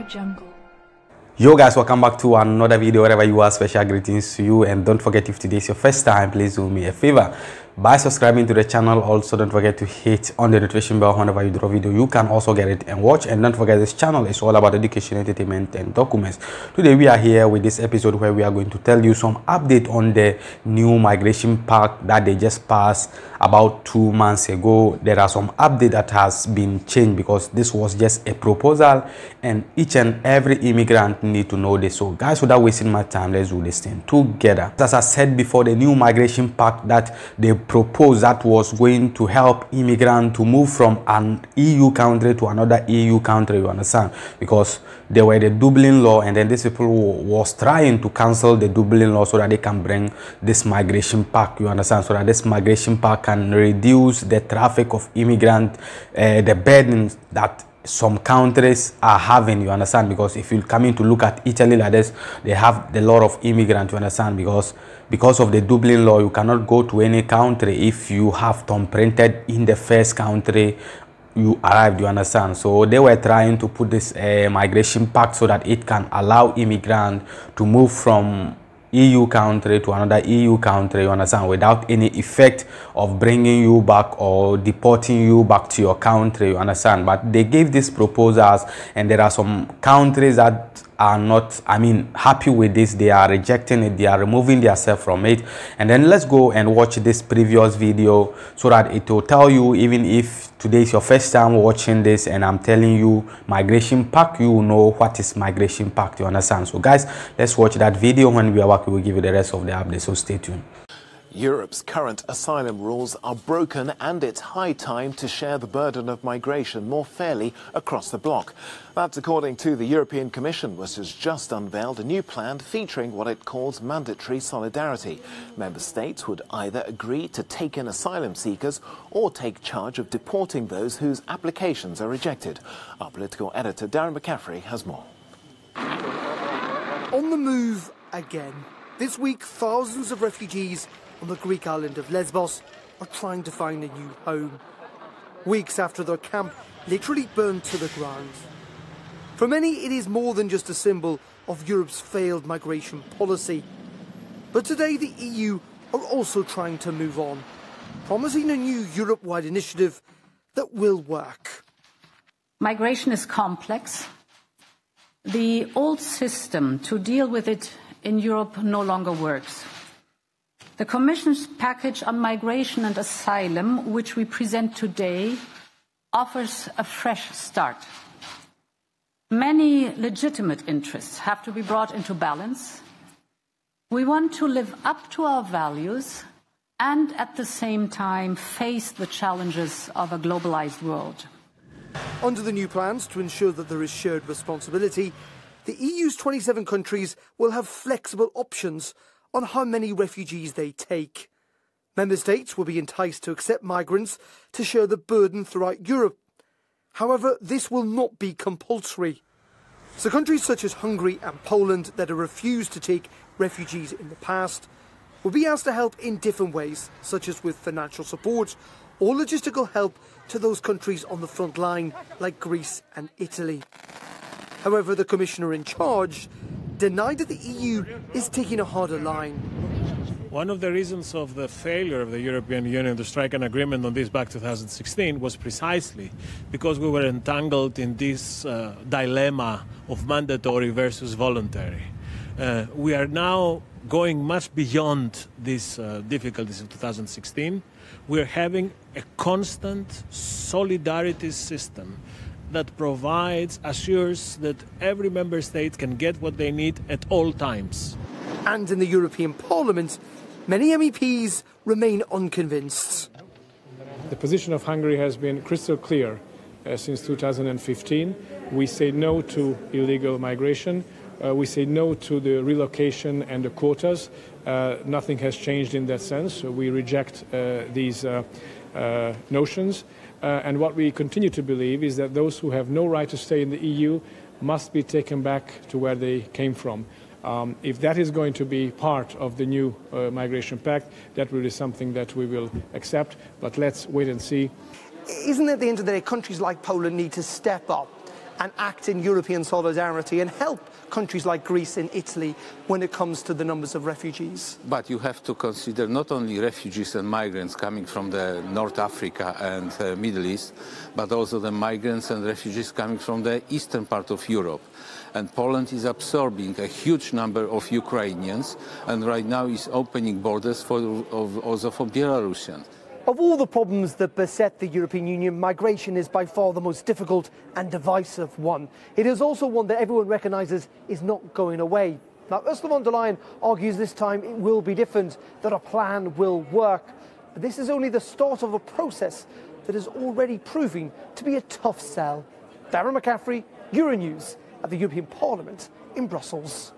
Jungle. Yo guys, welcome back to another video. Wherever you are, special greetings to you, and don't forget, if today is your first time, please do me a favor by subscribing to the channel. Also, don't forget to hit on the notification bell whenever you drop a video. You can also get it and watch. And don't forget, this channel is all about education, entertainment, and documents. Today we are here with this episode where we are going to tell you some update on the new migration pact that they just passed about 2 months ago. There are some update that has been changed because this was just a proposal, and each and every immigrant need to know this. So guys, without wasting my time, let's do this thing together. As I said before, the new migration pact that they proposed, that was going to help immigrants to move from an EU country to another EU country, you understand, because they were the Dublin law, and then these people was trying to cancel the Dublin law so that they can bring this migration pact, you understand, so that this migration pact can reduce the traffic of immigrants, the burdens that some countries are having, you understand, because if you come in to look at Italy like this, they have a lot of immigrants, you understand, because of the Dublin law, you cannot go to any country if you have thumb printed in the first country you arrived, you understand. So they were trying to put this migration pact so that it can allow immigrants to move from EU country to another EU country, you understand, without any effect of bringing you back or deporting you back to your country, you understand. But they gave these proposals, and there are some countries that are not, happy with this. They are rejecting it, they are removing themselves from it. And then let's go and watch this previous video so that it will tell you, even if today is your first time watching this and I'm telling you migration pact, you will know what is migration pact, you understand. So guys, let's watch that video. When we are back, we will give you the rest of the update, so stay tuned. Europe's current asylum rules are broken, and it's high time to share the burden of migration more fairly across the bloc. That's according to the European Commission, which has just unveiled a new plan featuring what it calls mandatory solidarity. Member states would either agree to take in asylum seekers or take charge of deporting those whose applications are rejected. Our political editor Darren McCaffrey has more. On the move again. This week, thousands of refugees on the Greek island of Lesbos are trying to find a new home. Weeks after their camp literally burned to the ground. For many, it is more than just a symbol of Europe's failed migration policy. But today, the EU are also trying to move on, promising a new Europe-wide initiative that will work. Migration is complex. The old system to deal with it in Europe no longer works. The Commission's package on migration and asylum, which we present today, offers a fresh start. Many legitimate interests have to be brought into balance. We want to live up to our values and at the same time face the challenges of a globalized world. Under the new plans, to ensure that there is shared responsibility, the EU's 27 countries will have flexible options on how many refugees they take. Member states will be enticed to accept migrants to share the burden throughout Europe. However, this will not be compulsory. So countries such as Hungary and Poland that have refused to take refugees in the past will be asked to help in different ways, such as with financial support or logistical help to those countries on the front line, like Greece and Italy. However, the Commissioner in charge denied that the EU is taking a harder line. One of the reasons of the failure of the European Union to strike an agreement on this back 2016 was precisely because we were entangled in this dilemma of mandatory versus voluntary. We are now going much beyond these difficulties of 2016. We are having a constant solidarity system that provides, assures that every member state can get what they need at all times. And in the European Parliament, many MEPs remain unconvinced. The position of Hungary has been crystal clear since 2015. We say no to illegal migration. We say no to the relocation and the quotas. Nothing has changed in that sense. We reject these notions. And what we continue to believe is that those who have no right to stay in the EU must be taken back to where they came from. If that is going to be part of the new migration pact, that will be something that we will accept. But let's wait and see. Isn't it at the end of the day, countries like Poland need to step up and act in European solidarity and help countries like Greece and Italy when it comes to the numbers of refugees. But you have to consider not only refugees and migrants coming from the North Africa and Middle East, but also the migrants and refugees coming from the eastern part of Europe. And Poland is absorbing a huge number of Ukrainians, and right now is opening borders also for Belarusians. Of all the problems that beset the European Union, migration is by far the most difficult and divisive one. It is also one that everyone recognises is not going away. Now, Ursula von der Leyen argues this time it will be different, that a plan will work. But this is only the start of a process that is already proving to be a tough sell. Darren McCaffrey, Euronews, at the European Parliament in Brussels.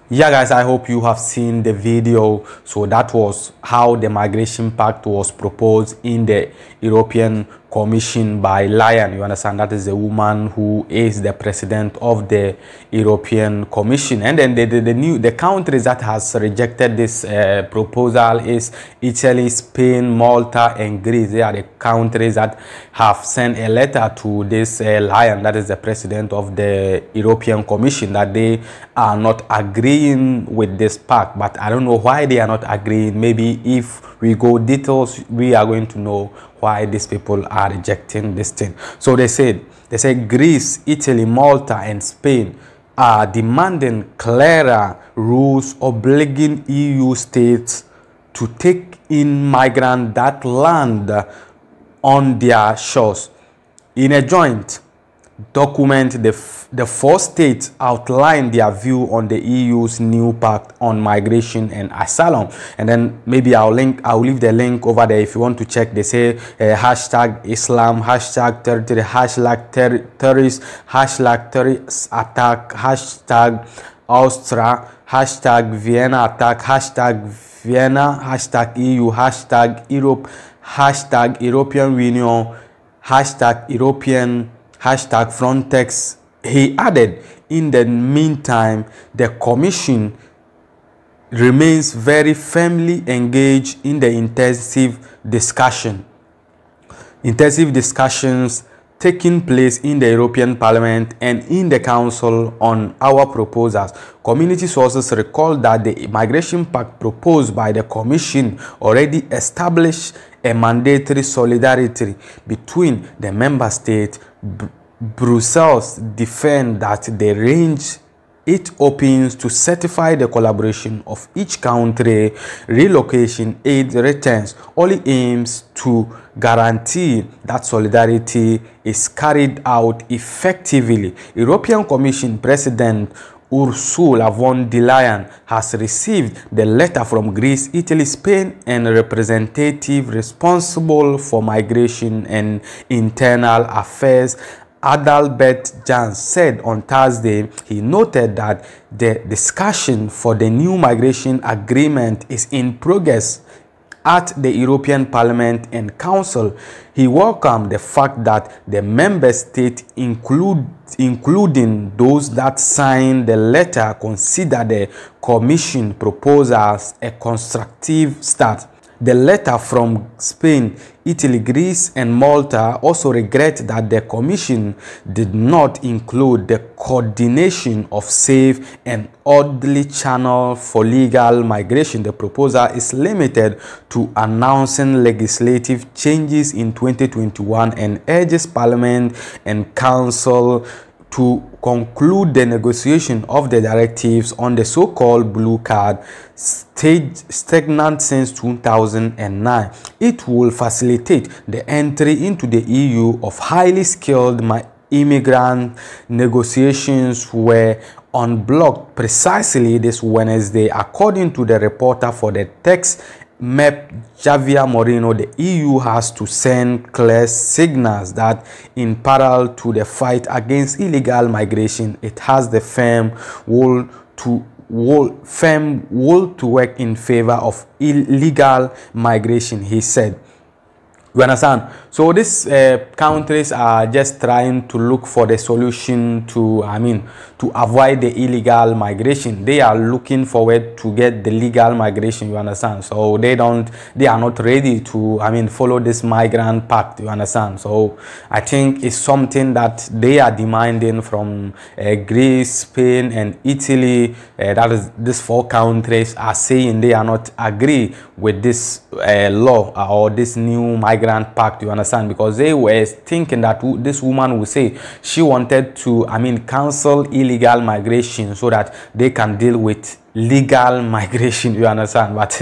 Yeah guys, I hope you have seen the video. So that was how the Migration Pact was proposed in the European Commission by Leyen. You understand, that is the woman who is the president of the European Commission. And then the countries that has rejected this proposal is Italy, Spain, Malta and Greece. They are the countries that have sent a letter to this Leyen, that is the president of the European Commission, that they are not agreeing with this pact. But I don't know why they are not agreeing. Maybe if we go details, we are going to know why these people are rejecting this thing. So they said Greece, Italy, Malta and Spain are demanding clearer rules obligating EU states to take in migrants that land on their shores. In a joint document, the four states outline their view on the EU's new pact on migration and asylum. And then maybe I'll leave the link over there if you want to check. They say hashtag Islam, hashtag territory, hashtag terrorist, hashtag terrorist attack, hashtag Austria, hashtag Vienna attack, hashtag Vienna, hashtag EU, hashtag Europe, hashtag European Union, hashtag European, hashtag Frontex. He added, in the meantime, the Commission remains very firmly engaged in the intensive discussions taking place in the European Parliament and in the Council on our proposals. Community sources recall that the Migration Pact proposed by the Commission already established a mandatory solidarity between the member states. Brussels defends that the range it opens to certify the collaboration of each country. Relocation aid returns only aims to guarantee that solidarity is carried out effectively. European Commission President Ursula von der Leyen has received the letter from Greece, Italy, Spain, and representative responsible for migration and internal affairs. Adalbert Jans said on Thursday he noted that the discussion for the new migration agreement is in progress at the European Parliament and Council. He welcomed the fact that the member states, including those that signed the letter, consider the Commission proposals a constructive start. The letter from Spain, Italy, Greece and Malta also regret that the Commission did not include the coordination of safe and orderly channels for legal migration. The proposal is limited to announcing legislative changes in 2021 and urges Parliament and Council to conclude the negotiation of the directives on the so-called blue card, stagnant since 2009. It will facilitate the entry into the EU of highly skilled immigrant. Negotiations were unblocked precisely this Wednesday, according to the reporter for the text MEP Javier Moreno. The EU has to send clear signals that in parallel to the fight against illegal migration, it has the firm will to work in favor of illegal migration, he said. You understand? So these countries are just trying to look for the solution to, to avoid the illegal migration. They are looking forward to get the legal migration, you understand? So they are not ready to, follow this migrant pact, you understand? So I think it's something that they are demanding from Greece, Spain, and Italy. That is, these 4 countries are saying they are not agree with this law or this new migrant pact, you understand, because they were thinking that this woman would say she wanted to cancel illegal migration so that they can deal with legal migration, you understand. But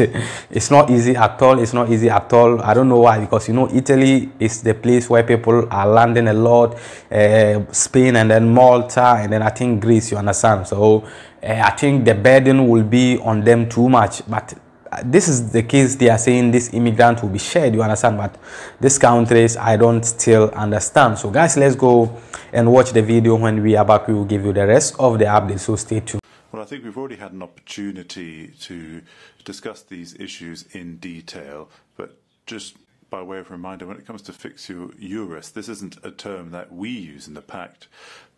it's not easy at all. It's not easy at all. I don't know why, because Italy is the place where people are landing a lot, Spain, and then Malta, and then I think Greece, you understand. So I think the burden will be on them too much. But this is the case. They are saying this immigrant will be shared, you understand, but these countries I don't still understand. So guys, let's go and watch the video. When we are back, we will give you the rest of the update, so stay tuned. Well, I think we've already had an opportunity to discuss these issues in detail, but just by way of reminder, when it comes to fixio juris, this isn't a term that we use in the Pact,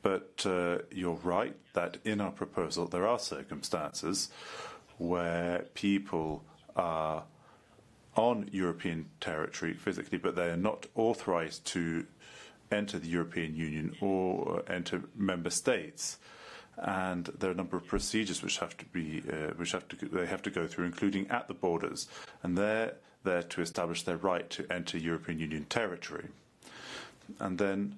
but you're right that in our proposal there are circumstances where people are on European territory physically, but they are not authorized to enter the European Union or enter member states. And there are a number of procedures which have to be, they have to go through, including at the borders, and they're there to establish their right to enter European Union territory. And then,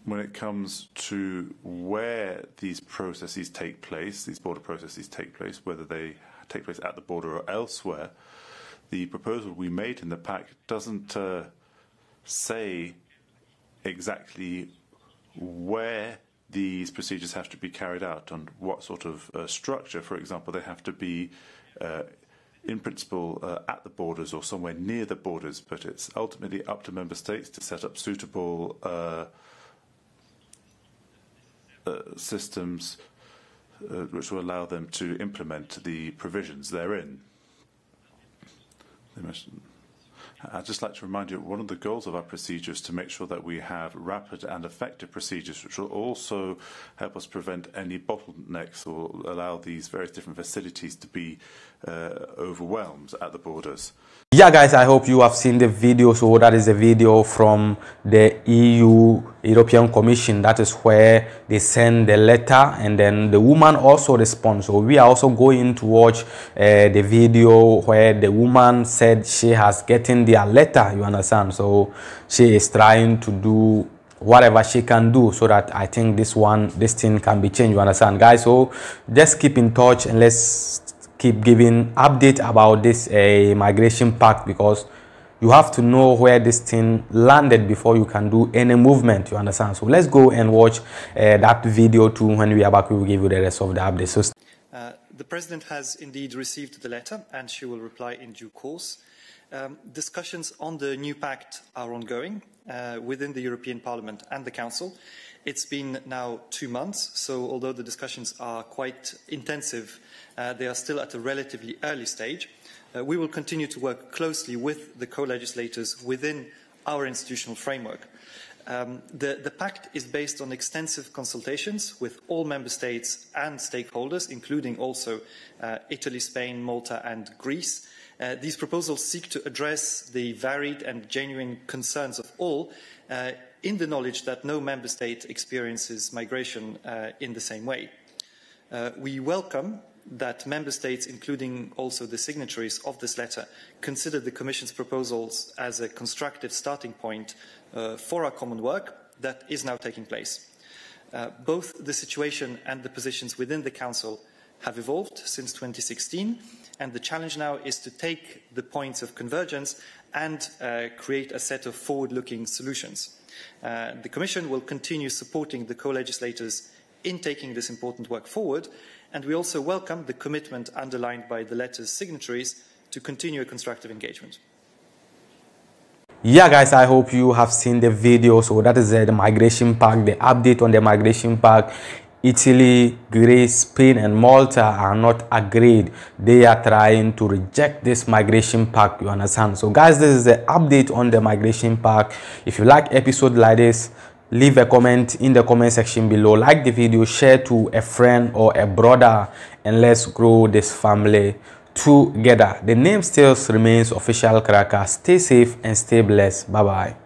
when it comes to where these processes take place, these border processes take place, whether they take place at the border or elsewhere, the proposal we made in the Pact doesn't say exactly where these procedures have to be carried out and what sort of structure. For example, they have to be in principle at the borders or somewhere near the borders, but it's ultimately up to member states to set up suitable systems which will allow them to implement the provisions therein. I'd just like to remind you, one of the goals of our procedure is to make sure that we have rapid and effective procedures, which will also help us prevent any bottlenecks or allow these various different facilities to be overwhelmed at the borders. Yeah guys, I hope you have seen the video. So that is a video from the European Commission. That is where they send the letter and then the woman also responds. So we are also going to watch the video where the woman said she has gotten their letter, you understand. So she is trying to do whatever she can do so that I think this thing can be changed, you understand guys. So just keep in touch and let's keep giving update about this migration pact, because you have to know where this thing landed before you can do any movement, you understand. So let's go and watch that video too. When we are back, we will give you the rest of the update. So the President has indeed received the letter and she will reply in due course. Discussions on the new pact are ongoing within the European Parliament and the Council. It's been now 2 months, so although the discussions are quite intensive, they are still at a relatively early stage. We will continue to work closely with the co-legislators within our institutional framework. The Pact is based on extensive consultations with all member states and stakeholders, including also Italy, Spain, Malta and Greece. These proposals seek to address the varied and genuine concerns of all, in the knowledge that no member state experiences migration in the same way. We welcome that member states, including also the signatories of this letter, consider the Commission's proposals as a constructive starting point for our common work that is now taking place. Both the situation and the positions within the Council have evolved since 2016, and the challenge now is to take the points of convergence and create a set of forward-looking solutions. The Commission will continue supporting the co-legislators in taking this important work forward, and we also welcome the commitment underlined by the letter's signatories to continue a constructive engagement. Yeah guys, I hope you have seen the video. So that is the migration pact, the update on the migration pact. Italy, Greece, Spain, and Malta are not agreed. They are trying to reject this migration pact, you understand? So guys, this is the update on the migration pact. If you like episode like this, leave a comment in the comment section below. Like the video, share to a friend or a brother, and let's grow this family together. The name still remains Official Cracker. Stay safe and stay blessed. Bye bye.